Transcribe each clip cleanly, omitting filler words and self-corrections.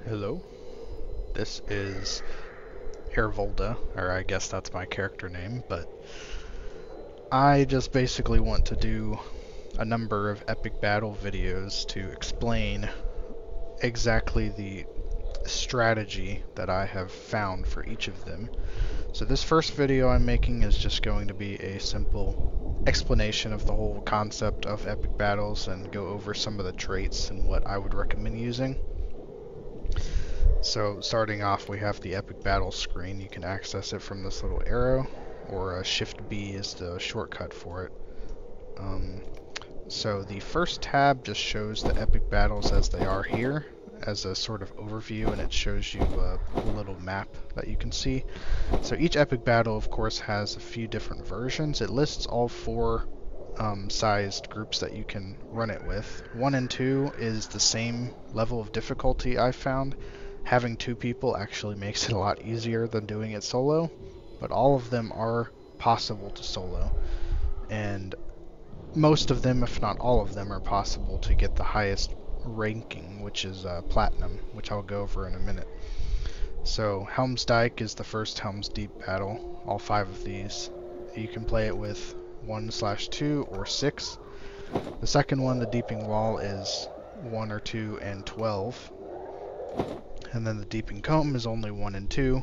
Hello, this is Airvolda, or I guess that's my character name, but I just basically want to do a number of epic battle videos to explain exactly the strategy that I have found for each of them. So this first video I'm making is just going to be a simple explanation of the whole concept of epic battles and go over some of the traits and what I would recommend using. So starting off, we have the epic battle screen. You can access it from this little arrow, or Shift B is the shortcut for it. So the first tab just shows the epic battles as they are here, as a sort of overview, and it shows you a little map that you can see. So each epic battle, of course, has a few different versions. It lists all four sized groups that you can run it with. 1 and 2 is the same level of difficulty I found. Having two people actually makes it a lot easier than doing it solo, but all of them are possible to solo, and most of them, if not all of them, are possible to get the highest ranking, which is Platinum, which I'll go over in a minute. So Helm's Dyke is the first Helm's Deep battle, all 5 of these. You can play it with 1/2 or 6. The second one, the Deeping Wall, is 1 or 2 and 12. And then the Deeping Comb is only 1 and 2.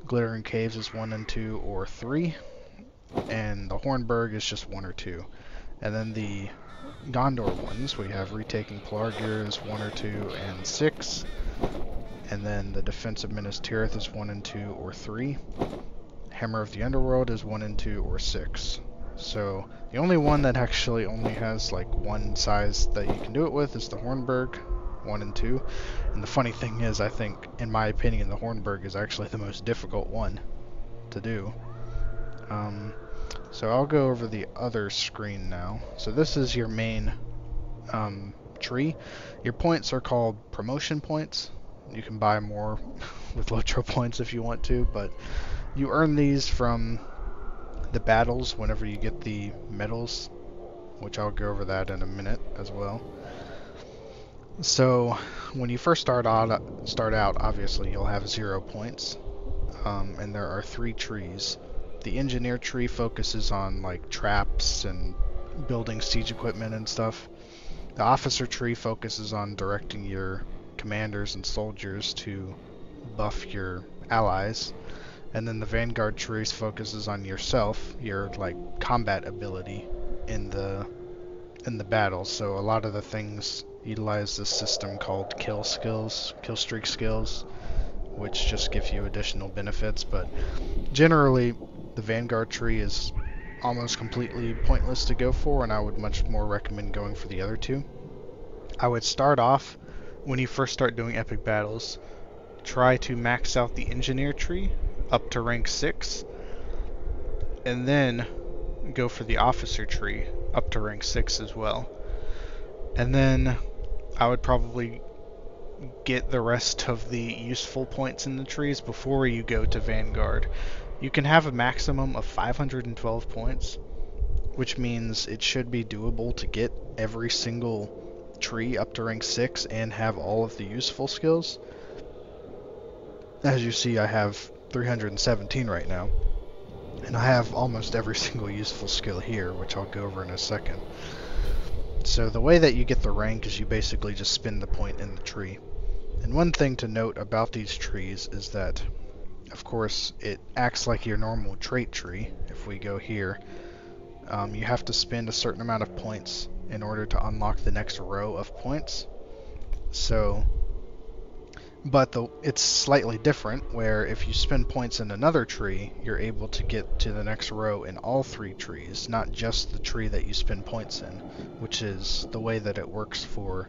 Glittering Caves is 1 and 2 or 3. And the Hornburg is just 1 or 2. And then the Gondor ones, we have Retaking Pelargir is 1 or 2 and 6. And then the Defense of Minas Tirith is 1 and 2 or 3. Hammer of the Underworld is 1 and 2 or 6. So the only one that actually only has like one size that you can do it with is the Hornburg, 1 and 2. And the funny thing is, I think, in my opinion, the Hornburg is actually the most difficult one to do. So I'll go over the other screen now. So this is your main tree. Your points are called promotion points. You can buy more with Lotro points if you want to, but you earn these from the battles whenever you get the medals, which I'll go over that in a minute as well. So when you first start out, obviously you'll have 0 points, and there are 3 trees. The engineer tree focuses on like traps and building siege equipment and stuff. The officer tree focuses on directing your commanders and soldiers to buff your allies. And then the vanguard tree focuses on yourself, your like combat ability in the battle. So a lot of the things utilize this system called kill streak skills, which just give you additional benefits, but generally the vanguard tree is almost completely pointless to go for, and I would much more recommend going for the other two. I would start off, when you first start doing epic battles, try to max out the engineer tree up to rank 6, and then go for the officer tree up to rank 6 as well. And then I would probably get the rest of the useful points in the trees before you go to Vanguard. You can have a maximum of 512 points, which means it should be doable to get every single tree up to rank 6 and have all of the useful skills. As you see, I have 317 right now, and I have almost every single useful skill here, which I'll go over in a second. So the way that you get the rank is you basically just spin the point in the tree. And one thing to note about these trees is that, of course, it acts like your normal trait tree. If we go here, you have to spend a certain amount of points in order to unlock the next row of points. So, but it's slightly different, where if you spend points in another tree, you're able to get to the next row in all 3 trees, not just the tree that you spend points in, which is the way that it works for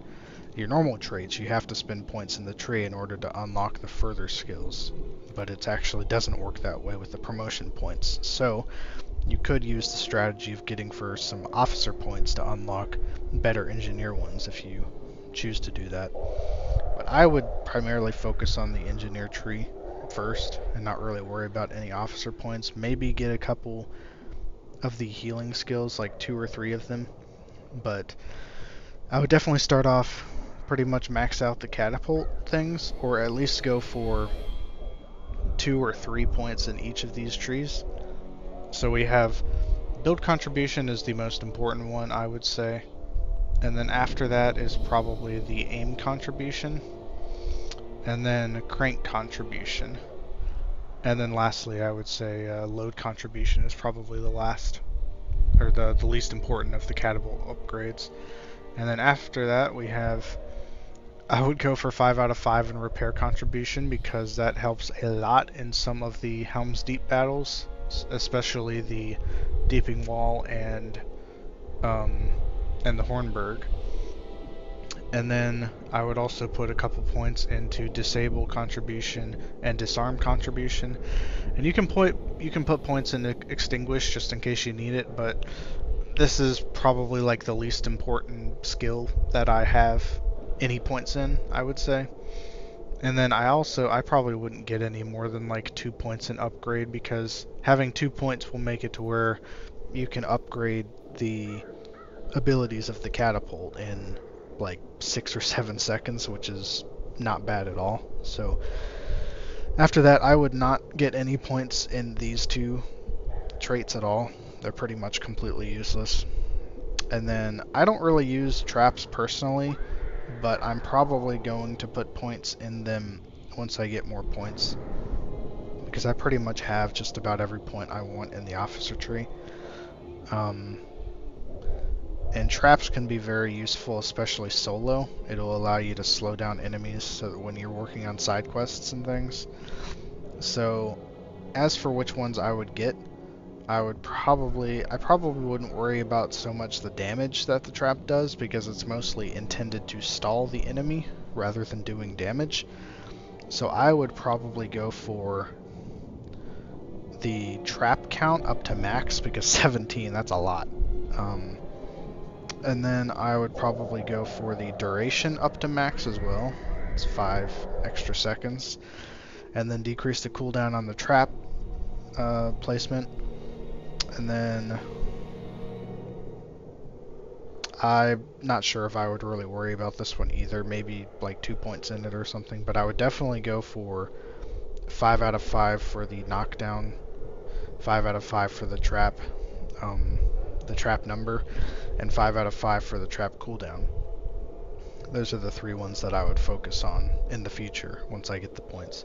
your normal traits. You have to spend points in the tree in order to unlock the further skills, but it actually doesn't work that way with the promotion points. So you could use the strategy of getting for some officer points to unlock better engineer ones if you choose to do that. But I would primarily focus on the engineer tree first and not really worry about any officer points. Maybe get a couple of the healing skills, like 2 or 3 of them, but I would definitely start off pretty much max out the catapult things, or at least go for 2 or 3 points in each of these trees. So we have build contribution is the most important one, I would say. And then after that is probably the aim contribution. And then crank contribution. And then lastly, I would say load contribution is probably the last, or the least important of the catapult upgrades. And then after that we have, I would go for 5 out of 5 in repair contribution, because that helps a lot in some of the Helm's Deep battles, especially the Deeping Wall and the Hornburg. And then I would also put a couple points into disable contribution and disarm contribution. And you can put points into extinguish just in case you need it, but this is probably like the least important skill that I have any points in, I would say. And then I probably wouldn't get any more than like 2 points in upgrade, because having 2 points will make it to where you can upgrade the abilities of the catapult in like 6 or 7 seconds, which is not bad at all. So after that, I would not get any points in these 2 traits at all. They're pretty much completely useless. And then I don't really use traps personally, but I'm probably going to put points in them once I get more points, because I pretty much have just about every point I want in the officer tree. And traps can be very useful, especially solo. It'll allow you to slow down enemies so that when you're working on side quests and things. So as for which ones I would get, I probably wouldn't worry about so much the damage that the trap does, because it's mostly intended to stall the enemy rather than doing damage. So I would probably go for the trap count up to max, because 17, that's a lot. And then I would probably go for the duration up to max as well. It's 5 extra seconds. And then decrease the cooldown on the trap placement. And then I'm not sure if I would really worry about this one either. Maybe like 2 points in it or something. But I would definitely go for 5 out of 5 for the knockdown, 5 out of 5 for the trap number, and 5 out of 5 for the trap cooldown. Those are the 3 ones that I would focus on in the future once I get the points.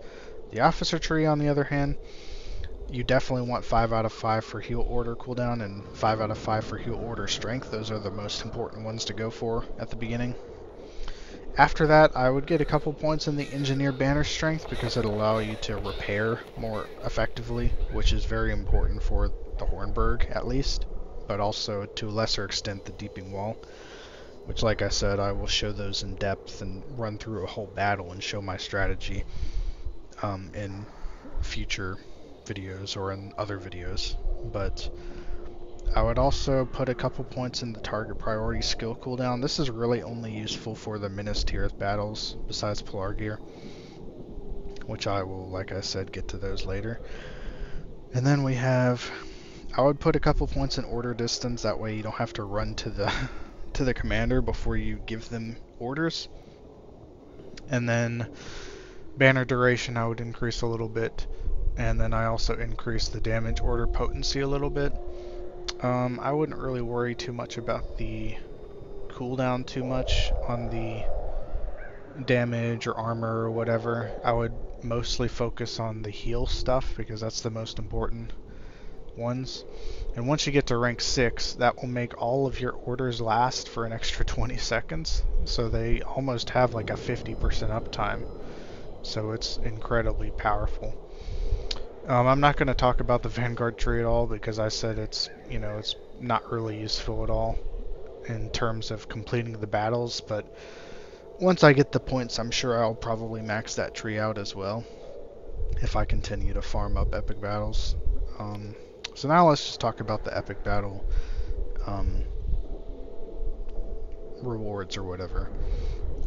The officer tree, on the other hand, you definitely want 5 out of 5 for heal order cooldown and 5 out of 5 for heal order strength. Those are the most important ones to go for at the beginning. After that, I would get a couple points in the engineer banner strength, because it'll allow you to repair more effectively, which is very important for the Hornburg at least, but also to a lesser extent the Deeping Wall, which, like I said, I will show those in depth and run through a whole battle and show my strategy in future videos or in other videos. But I would also put a couple points in the target priority skill cooldown. This is really only useful for the Minas Tirith battles besides Pelargir, which I will, like I said, get to those later. And then we have, I would put a couple points in order distance, that way you don't have to run to the commander before you give them orders. And then banner duration I would increase a little bit, and then I also increase the damage order potency a little bit. I wouldn't really worry too much about the cooldown too much on the damage or armor or whatever. I would mostly focus on the heal stuff, because that's the most important ones. And once you get to rank 6, that will make all of your orders last for an extra 20 seconds. So they almost have like a 50% uptime. So it's incredibly powerful. I'm not going to talk about the Vanguard tree at all, because I said it's not really useful at all in terms of completing the battles, but once I get the points, I'm sure I'll probably max that tree out as well if I continue to farm up epic battles. So now let's just talk about the epic battle rewards or whatever,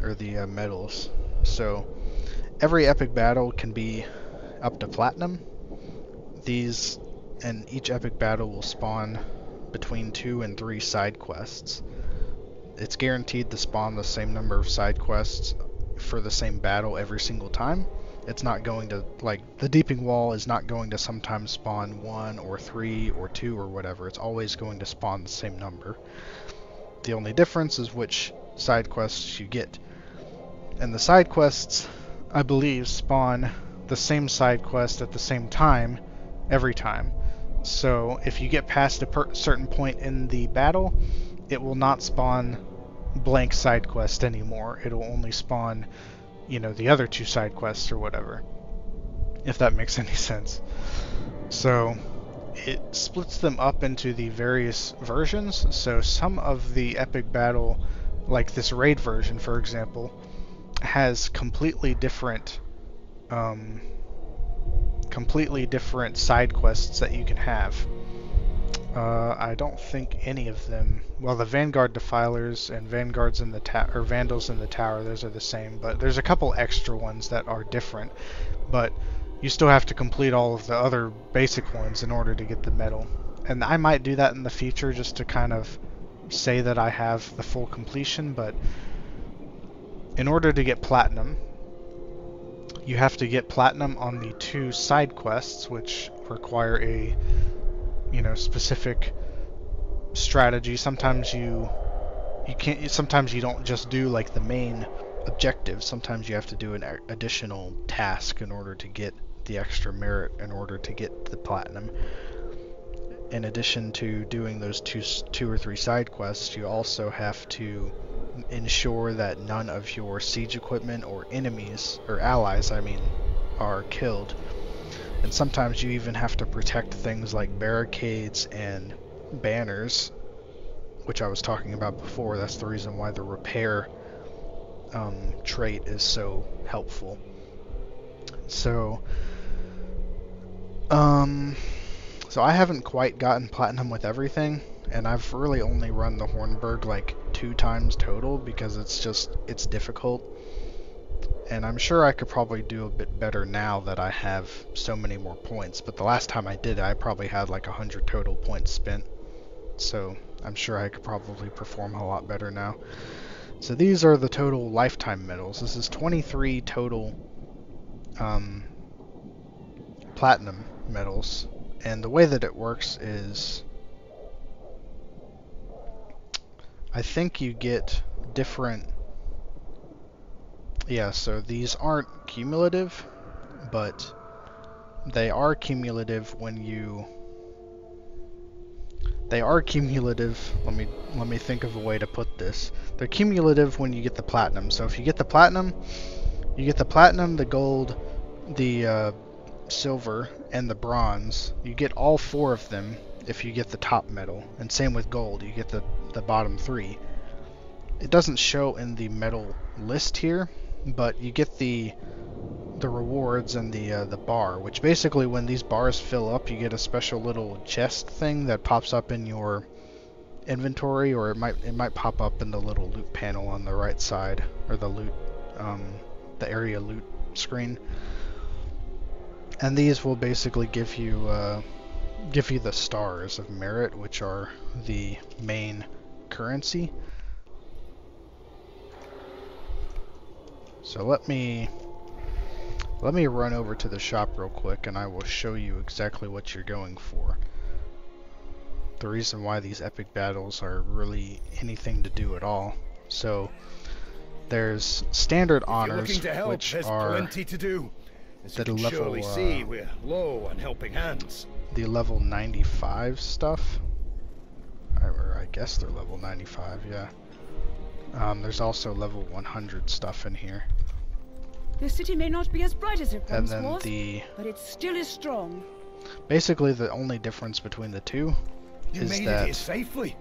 or the medals. So every epic battle can be up to platinum. And each epic battle will spawn between 2 and 3 side quests. it's guaranteed to spawn the same number of side quests for the same battle every single time. It's not going to, like, the Deeping Wall is not going to sometimes spawn 1 or 3 or 2 or whatever. It's always going to spawn the same number. The only difference is which side quests you get. And the side quests, I believe, spawn the same side quest at the same time every time. So if you get past a certain point in the battle, it will not spawn blank side quest anymore. It'll only spawn, you know, the other 2 side quests or whatever, if that makes any sense. So it splits them up into the various versions. So some of the epic battle, like this raid version for example, has completely different side quests that you can have. I don't think any of them, well, the Vanguard Defilers and Vanguards in the or Vandals in the Tower, those are the same, but there's a couple extra ones that are different, but you still have to complete all of the other basic ones in order to get the medal. And I might do that in the future just to kind of say that I have the full completion, but in order to get platinum, you have to get platinum on the 2 side quests, which require a, you know, specific strategy. Sometimes you can't. Sometimes you don't just do like the main objective. Sometimes you have to do an additional task in order to get the extra merit, in order to get the platinum. In addition to doing those two or three side quests, you also have to ensure that none of your siege equipment or enemies, or allies I mean, are killed. And sometimes you even have to protect things like barricades and banners, which I was talking about before. That's the reason why the repair trait is so helpful. So I haven't quite gotten platinum with everything, and I've really only run the Hornburg like 2 times total because it's difficult. And I'm sure I could probably do a bit better now that I have so many more points, but the last time I did it, I probably had like 100 total points spent. So I'm sure I could probably perform a lot better now. So these are the total lifetime medals. This is 23 total platinum medals. And the way that it works is, I think you get different, yeah, so these aren't cumulative, but they are cumulative when you, let me think of a way to put this. They're cumulative when you get the platinum. So if you get the platinum, the gold, the silver, and the bronze. You get all 4 of them if you get the top medal, and same with gold, you get the bottom 3. It doesn't show in the medal list here, but you get the rewards and the bar, which basically when these bars fill up, you get a special little chest thing that pops up in your inventory, or it might pop up in the little loot panel on the right side, or the loot the area loot screen. And these will basically give you the stars of merit, which are the main currency. So let me run over to the shop real quick, and I will show you exactly what you're going for. The reason why these epic battles are really anything to do at all. So there's standard honors, which are plenty to do. As you the can level, surely see, we're low on helping hands. The level 95 stuff, or I guess they're level 95, yeah. There's also level 100 stuff in here. The city may not be as bright as it once was, but it still is strong. Basically, the only difference between the two is made that it here safely,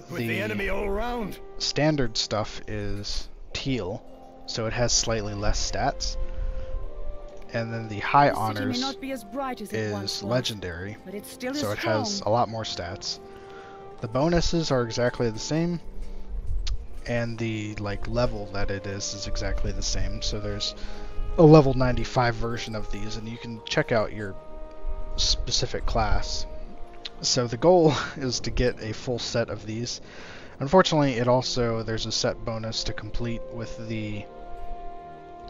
with the enemy all around. Standard stuff is teal, so it has slightly less stats. And then the high honors is legendary, so it has a lot more stats. The bonuses are exactly the same, and the level that it is exactly the same. So there's a level 95 version of these, and you can check out your specific class. So the goal is to get a full set of these. Unfortunately, there's a set bonus to complete with the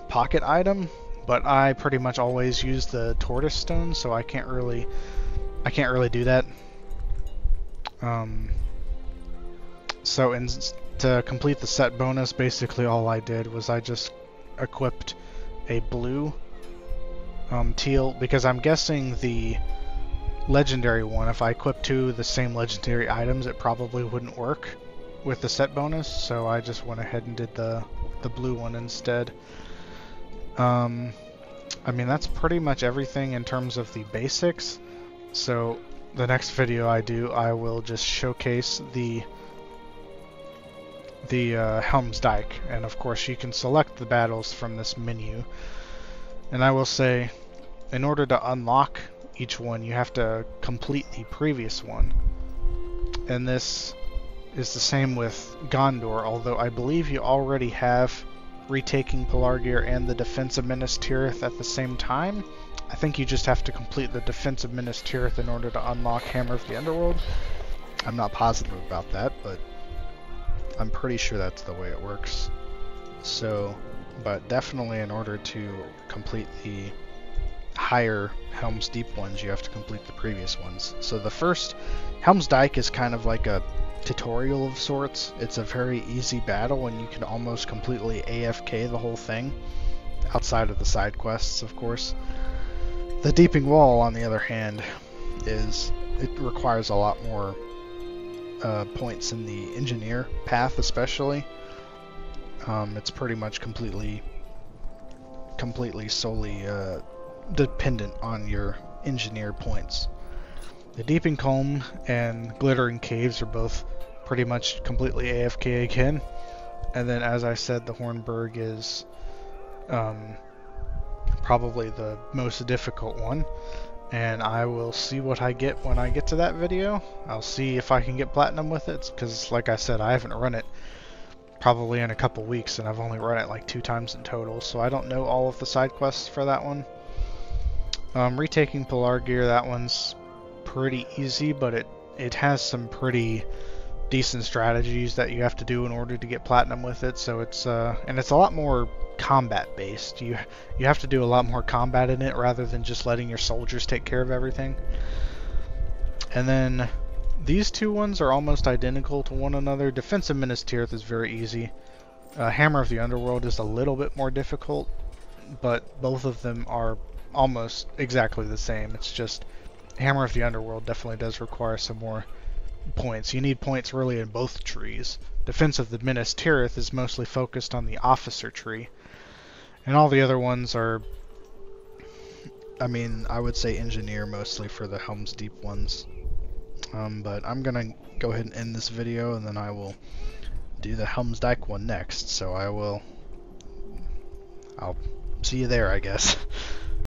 pocket item, but I pretty much always use the tortoise stone, so I can't really do that. So to complete the set bonus, basically all I did was I just equipped a blue teal, because I'm guessing the legendary one, if I equip two of the same legendary items, it probably wouldn't work with the set bonus, so I just went ahead and did the blue one instead. I mean, that's pretty much everything in terms of the basics. So the next video I will just showcase the Helm's Dyke, and of course you can select the battles from this menu. And I will say, in order to unlock each one, you have to complete the previous one. And this is the same with Gondor, although I believe you already have retaking Pelargir and the Defense of Minas Tirith at the same time. I think you just have to complete the Defense of Minas Tirith in order to unlock Hammer of the Underworld. I'm not positive about that, but I'm pretty sure that's the way it works. So, but definitely in order to complete the higher Helm's Deep ones, you have to complete the previous ones. So the first, Helm's Dyke, is kind of like a tutorial of sorts. It's a very easy battle, and you can almost completely AFK the whole thing, outside of the side quests, of course. The Deeping Wall, on the other hand, it requires a lot more points in the engineer path, especially. It's pretty much completely solely dependent on your engineer points. The Deeping Comb and Glittering Caves are both pretty much completely AFK again. And then, as I said, the Hornburg is probably the most difficult one. And I will see what I get when I get to that video. I'll see if I can get platinum with it, because like I said, I haven't run it probably in a couple weeks, and I've only run it like 2 times in total, so I don't know all of the side quests for that one. Retaking Pelargir, that one's pretty easy, but it has some pretty decent strategies that you have to do in order to get platinum with it. So it's and it's a lot more combat based. You have to do a lot more combat in it rather than just letting your soldiers take care of everything. And then these two ones are almost identical to one another. Defense of Minas Tirith is very easy. Hammer of the Underworld is a little bit more difficult, but both of them are almost exactly the same. It's just Hammer of the Underworld definitely does require some more points. You need points really in both trees. Defense of the Minas Tirith is mostly focused on the officer tree, and all the other ones are, I mean, I would say engineer mostly for the Helm's Deep ones. But I'm gonna go ahead and end this video, and then I will do the Helm's Dyke one next. So I'll see you there, I guess.